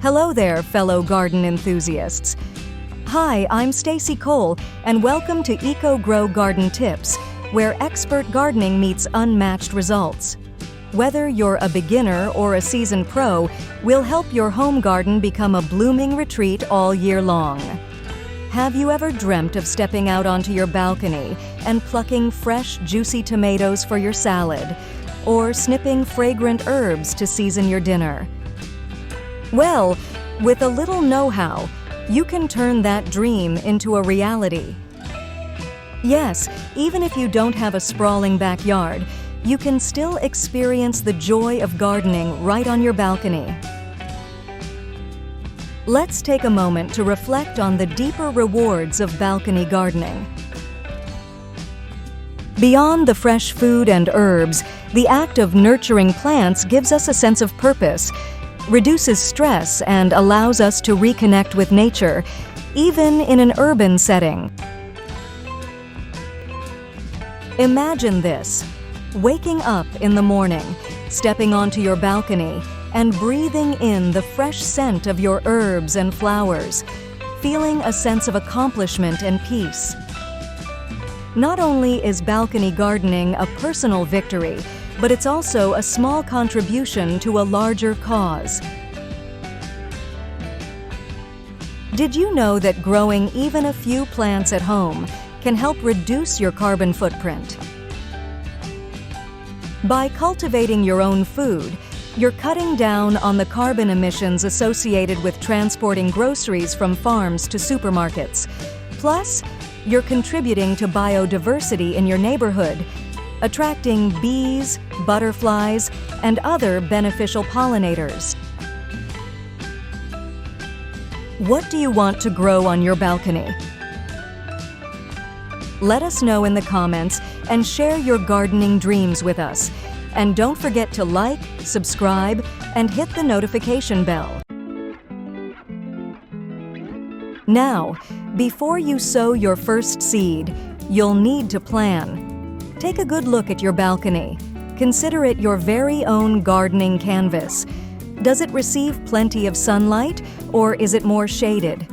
Hello there, fellow garden enthusiasts. Hi, I'm Stacey Cole, and welcome to EcoGrow Garden Tips, where expert gardening meets unmatched results. Whether you're a beginner or a seasoned pro, we'll help your home garden become a blooming retreat all year long. Have you ever dreamt of stepping out onto your balcony and plucking fresh, juicy tomatoes for your salad, or snipping fragrant herbs to season your dinner? Well, with a little know-how, you can turn that dream into a reality. Yes, even if you don't have a sprawling backyard, you can still experience the joy of gardening right on your balcony. Let's take a moment to reflect on the deeper rewards of balcony gardening. Beyond the fresh food and herbs, the act of nurturing plants gives us a sense of purpose, reduces stress, and allows us to reconnect with nature, even in an urban setting. Imagine this: waking up in the morning, stepping onto your balcony, and breathing in the fresh scent of your herbs and flowers, feeling a sense of accomplishment and peace. Not only is balcony gardening a personal victory, but it's also a small contribution to a larger cause. Did you know that growing even a few plants at home can help reduce your carbon footprint? By cultivating your own food, you're cutting down on the carbon emissions associated with transporting groceries from farms to supermarkets. Plus, you're contributing to biodiversity in your neighborhood, attracting bees, butterflies, and other beneficial pollinators. What do you want to grow on your balcony? Let us know in the comments and share your gardening dreams with us. And don't forget to like, subscribe, and hit the notification bell. Now, before you sow your first seed, you'll need to plan. Take a good look at your balcony. Consider it your very own gardening canvas. Does it receive plenty of sunlight, or is it more shaded?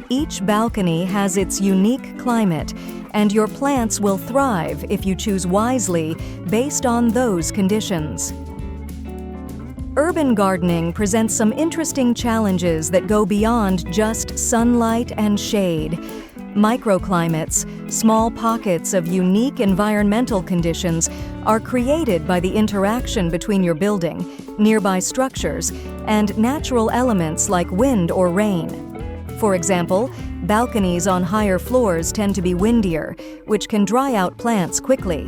Each balcony has its unique climate, and your plants will thrive if you choose wisely based on those conditions. Urban gardening presents some interesting challenges that go beyond just sunlight and shade. Microclimates, small pockets of unique environmental conditions, are created by the interaction between your building, nearby structures, and natural elements like wind or rain. For example, balconies on higher floors tend to be windier, which can dry out plants quickly.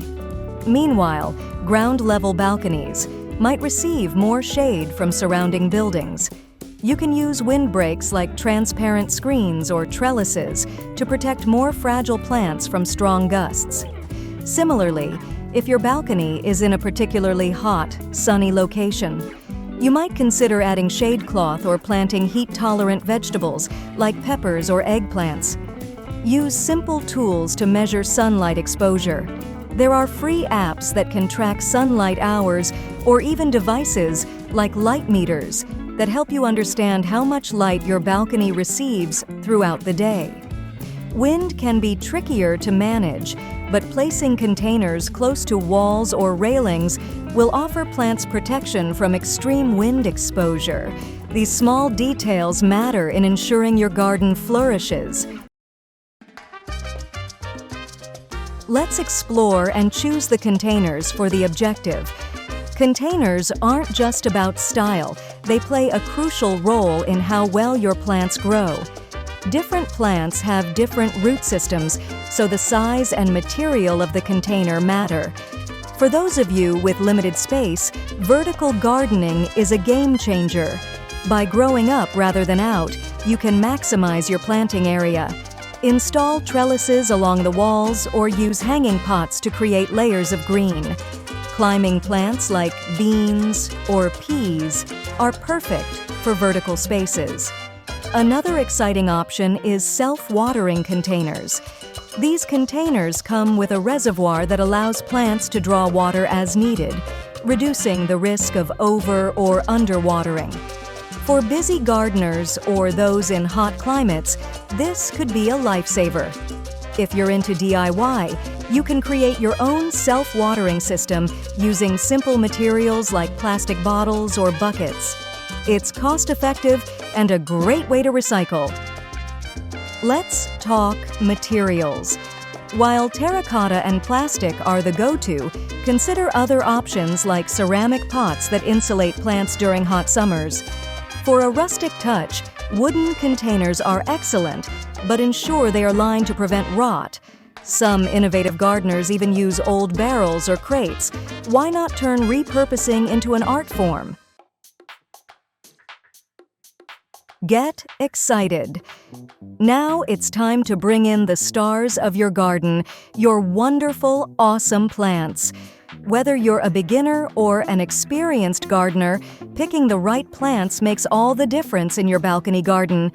Meanwhile, ground-level balconies might receive more shade from surrounding buildings. You can use windbreaks like transparent screens or trellises to protect more fragile plants from strong gusts. Similarly, if your balcony is in a particularly hot, sunny location, you might consider adding shade cloth or planting heat-tolerant vegetables like peppers or eggplants. Use simple tools to measure sunlight exposure. There are free apps that can track sunlight hours, or even devices like light meters that help you understand how much light your balcony receives throughout the day. Wind can be trickier to manage, but placing containers close to walls or railings will offer plants protection from extreme wind exposure. These small details matter in ensuring your garden flourishes. Let's explore and choose the containers for the objective. Containers aren't just about style, they play a crucial role in how well your plants grow. Different plants have different root systems, so the size and material of the container matter. For those of you with limited space, vertical gardening is a game changer. By growing up rather than out, you can maximize your planting area. Install trellises along the walls or use hanging pots to create layers of green. Climbing plants like beans or peas are perfect for vertical spaces. Another exciting option is self-watering containers. These containers come with a reservoir that allows plants to draw water as needed, reducing the risk of over- or underwatering. For busy gardeners or those in hot climates, this could be a lifesaver. If you're into DIY, you can create your own self-watering system using simple materials like plastic bottles or buckets. It's cost-effective and a great way to recycle. Let's talk materials. While terracotta and plastic are the go-to, consider other options like ceramic pots that insulate plants during hot summers. For a rustic touch, wooden containers are excellent, but ensure they are lined to prevent rot. Some innovative gardeners even use old barrels or crates. Why not turn repurposing into an art form? Get excited! Now it's time to bring in the stars of your garden, your wonderful, awesome plants. Whether you're a beginner or an experienced gardener, picking the right plants makes all the difference in your balcony garden.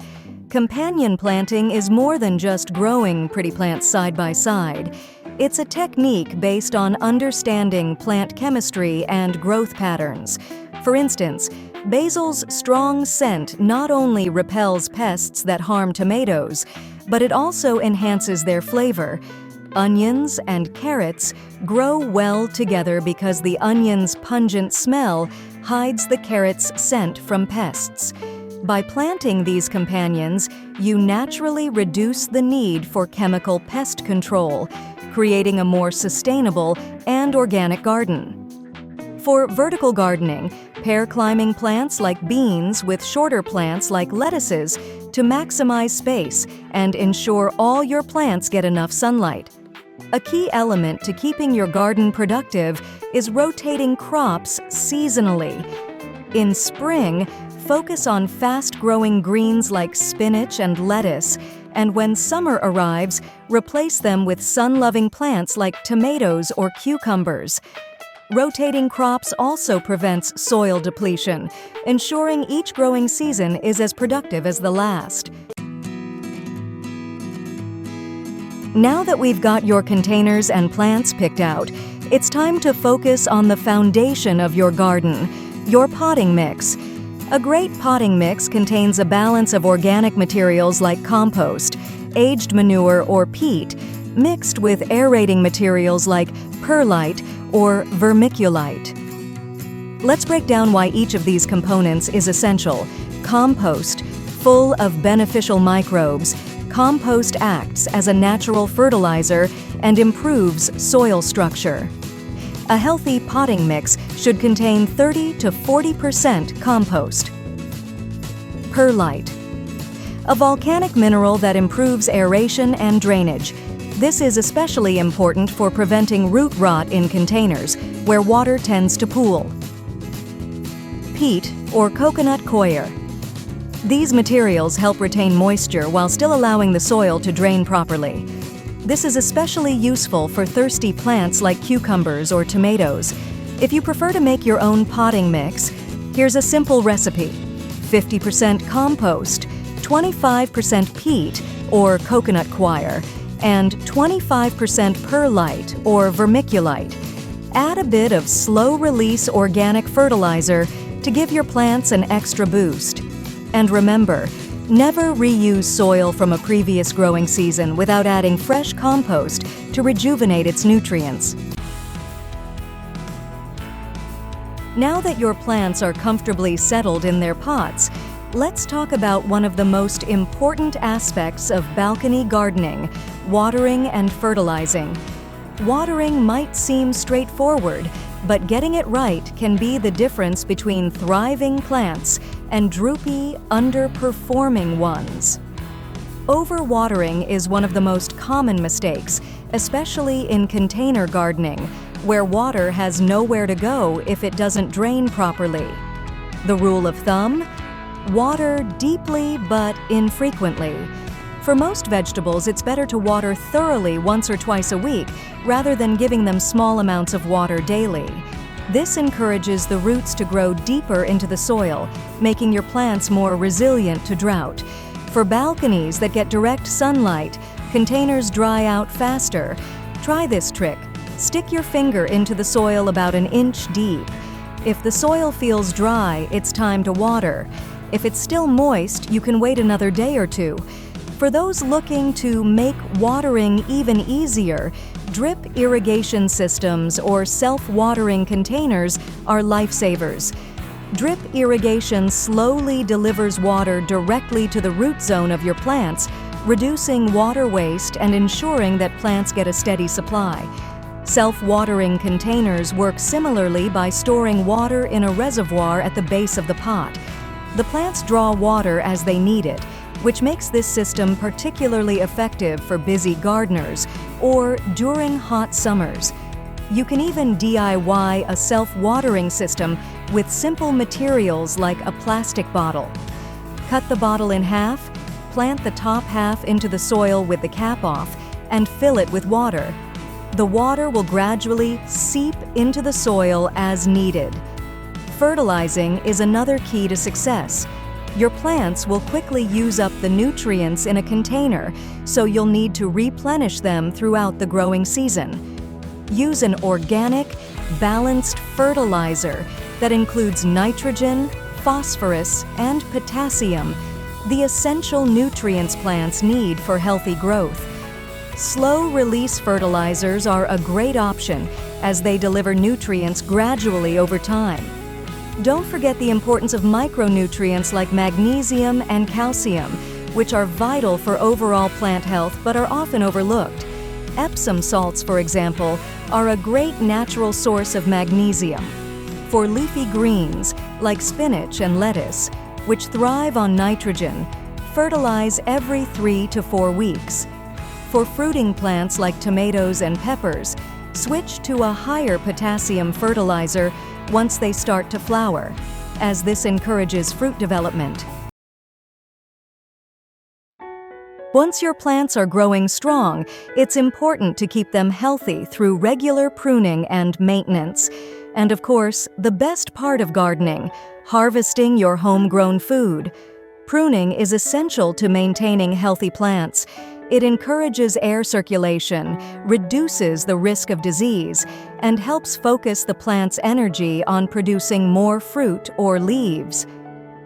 Companion planting is more than just growing pretty plants side by side. It's a technique based on understanding plant chemistry and growth patterns. For instance, basil's strong scent not only repels pests that harm tomatoes, but it also enhances their flavor. Onions and carrots grow well together because the onion's pungent smell hides the carrot's scent from pests. By planting these companions, you naturally reduce the need for chemical pest control, creating a more sustainable and organic garden. For vertical gardening, pair climbing plants like beans with shorter plants like lettuces to maximize space and ensure all your plants get enough sunlight. A key element to keeping your garden productive is rotating crops seasonally. In spring, focus on fast-growing greens like spinach and lettuce, and when summer arrives, replace them with sun-loving plants like tomatoes or cucumbers. Rotating crops also prevents soil depletion, ensuring each growing season is as productive as the last. Now that we've got your containers and plants picked out, it's time to focus on the foundation of your garden, your potting mix. A great potting mix contains a balance of organic materials like compost, aged manure or peat, mixed with aerating materials like perlite or vermiculite. Let's break down why each of these components is essential. Compost, full of beneficial microbes. Compost acts as a natural fertilizer and improves soil structure. A healthy potting mix should contain 30 to 40% compost. Perlite, a volcanic mineral that improves aeration and drainage. This is especially important for preventing root rot in containers, where water tends to pool. Peat or coconut coir. These materials help retain moisture while still allowing the soil to drain properly. This is especially useful for thirsty plants like cucumbers or tomatoes. If you prefer to make your own potting mix, here's a simple recipe: 50% compost, 25% peat or coconut coir, and 25% perlite or vermiculite. Add a bit of slow-release organic fertilizer to give your plants an extra boost. And remember, never reuse soil from a previous growing season without adding fresh compost to rejuvenate its nutrients. Now that your plants are comfortably settled in their pots, let's talk about one of the most important aspects of balcony gardening: watering and fertilizing. Watering might seem straightforward, but getting it right can be the difference between thriving plants and droopy, underperforming ones. Overwatering is one of the most common mistakes, especially in container gardening, where water has nowhere to go if it doesn't drain properly. The rule of thumb: water deeply but infrequently. For most vegetables, it's better to water thoroughly once or twice a week rather than giving them small amounts of water daily. This encourages the roots to grow deeper into the soil, making your plants more resilient to drought. For balconies that get direct sunlight, containers dry out faster. Try this trick. Stick your finger into the soil about an inch deep. If the soil feels dry, it's time to water. If it's still moist, you can wait another day or two. For those looking to make watering even easier, drip irrigation systems or self-watering containers are lifesavers. Drip irrigation slowly delivers water directly to the root zone of your plants, reducing water waste and ensuring that plants get a steady supply. Self-watering containers work similarly by storing water in a reservoir at the base of the pot. The plants draw water as they need it, which makes this system particularly effective for busy gardeners or during hot summers. You can even DIY a self-watering system with simple materials like a plastic bottle. Cut the bottle in half, plant the top half into the soil with the cap off, and fill it with water. The water will gradually seep into the soil as needed. Fertilizing is another key to success. Your plants will quickly use up the nutrients in a container, so you'll need to replenish them throughout the growing season. Use an organic, balanced fertilizer that includes nitrogen, phosphorus, and potassium, the essential nutrients plants need for healthy growth. Slow-release fertilizers are a great option as they deliver nutrients gradually over time. Don't forget the importance of micronutrients like magnesium and calcium, which are vital for overall plant health but are often overlooked. Epsom salts, for example, are a great natural source of magnesium. For leafy greens, like spinach and lettuce, which thrive on nitrogen, fertilize every 3 to 4 weeks. For fruiting plants like tomatoes and peppers, switch to a higher potassium fertilizer once they start to flower, as this encourages fruit development. Once your plants are growing strong, it's important to keep them healthy through regular pruning and maintenance. And of course, the best part of gardening, harvesting your homegrown food. Pruning is essential to maintaining healthy plants. It encourages air circulation, reduces the risk of disease, and helps focus the plant's energy on producing more fruit or leaves.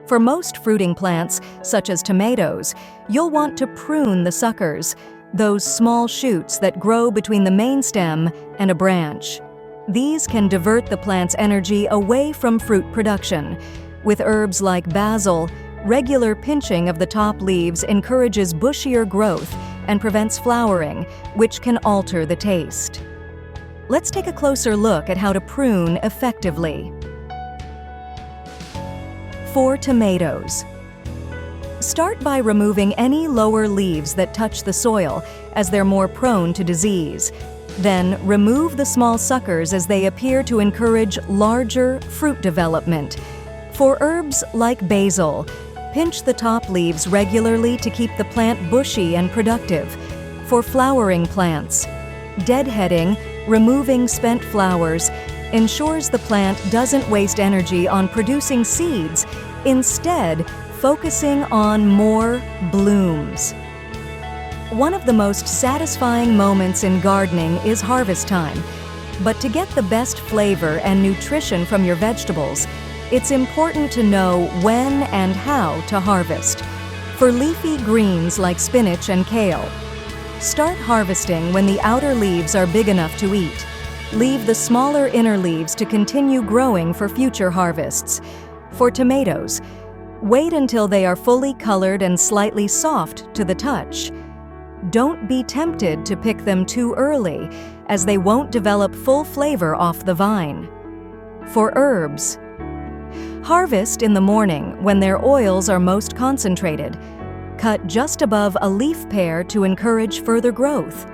For most fruiting plants, such as tomatoes, you'll want to prune the suckers, those small shoots that grow between the main stem and a branch. These can divert the plant's energy away from fruit production. With herbs like basil, regular pinching of the top leaves encourages bushier growth and prevents flowering, which can alter the taste. Let's take a closer look at how to prune effectively. For tomatoes, start by removing any lower leaves that touch the soil, as they're more prone to disease. Then remove the small suckers as they appear to encourage larger fruit development. For herbs like basil, pinch the top leaves regularly to keep the plant bushy and productive. For flowering plants, deadheading, removing spent flowers, ensures the plant doesn't waste energy on producing seeds, instead focusing on more blooms. One of the most satisfying moments in gardening is harvest time. But to get the best flavor and nutrition from your vegetables, it's important to know when and how to harvest. For leafy greens like spinach and kale, start harvesting when the outer leaves are big enough to eat. Leave the smaller inner leaves to continue growing for future harvests. For tomatoes, wait until they are fully colored and slightly soft to the touch. Don't be tempted to pick them too early, as they won't develop full flavor off the vine. For herbs, harvest in the morning when their oils are most concentrated. Cut just above a leaf pair to encourage further growth.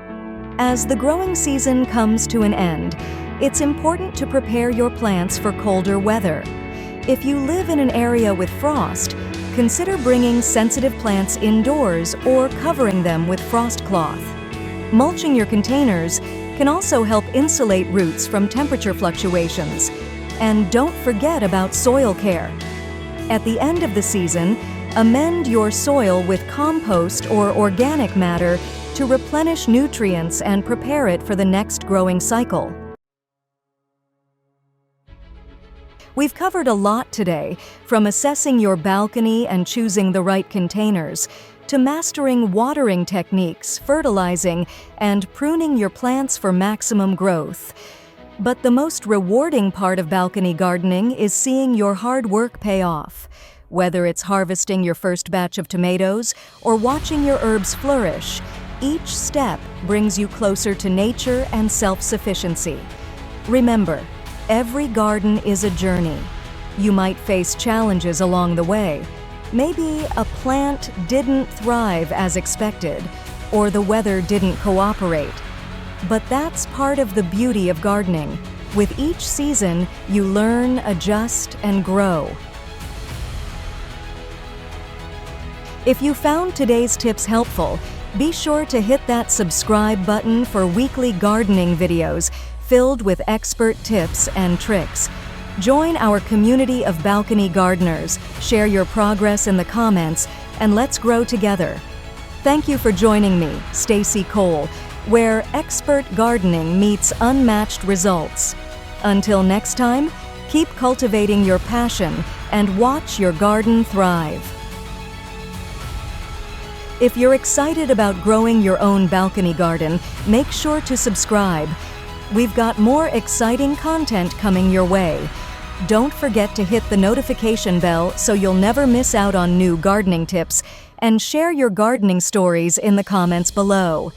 As the growing season comes to an end, it's important to prepare your plants for colder weather. If you live in an area with frost, consider bringing sensitive plants indoors or covering them with frost cloth. Mulching your containers can also help insulate roots from temperature fluctuations. And don't forget about soil care. At the end of the season, amend your soil with compost or organic matter to replenish nutrients and prepare it for the next growing cycle. We've covered a lot today, from assessing your balcony and choosing the right containers, to mastering watering techniques, fertilizing, and pruning your plants for maximum growth. But the most rewarding part of balcony gardening is seeing your hard work pay off. Whether it's harvesting your first batch of tomatoes or watching your herbs flourish, each step brings you closer to nature and self-sufficiency. Remember, every garden is a journey. You might face challenges along the way. Maybe a plant didn't thrive as expected, or the weather didn't cooperate. But that's part of the beauty of gardening. With each season, you learn, adjust, and grow. If you found today's tips helpful, be sure to hit that subscribe button for weekly gardening videos filled with expert tips and tricks. Join our community of balcony gardeners, share your progress in the comments, and let's grow together. Thank you for joining me, Stacey Cole, where expert gardening meets unmatched results. Until next time, keep cultivating your passion and watch your garden thrive. If you're excited about growing your own balcony garden, make sure to subscribe. We've got more exciting content coming your way. Don't forget to hit the notification bell so you'll never miss out on new gardening tips, and share your gardening stories in the comments below.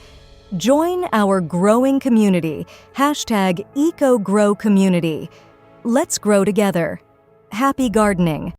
Join our growing community, #EcoGrow Community. Let's grow together. Happy gardening!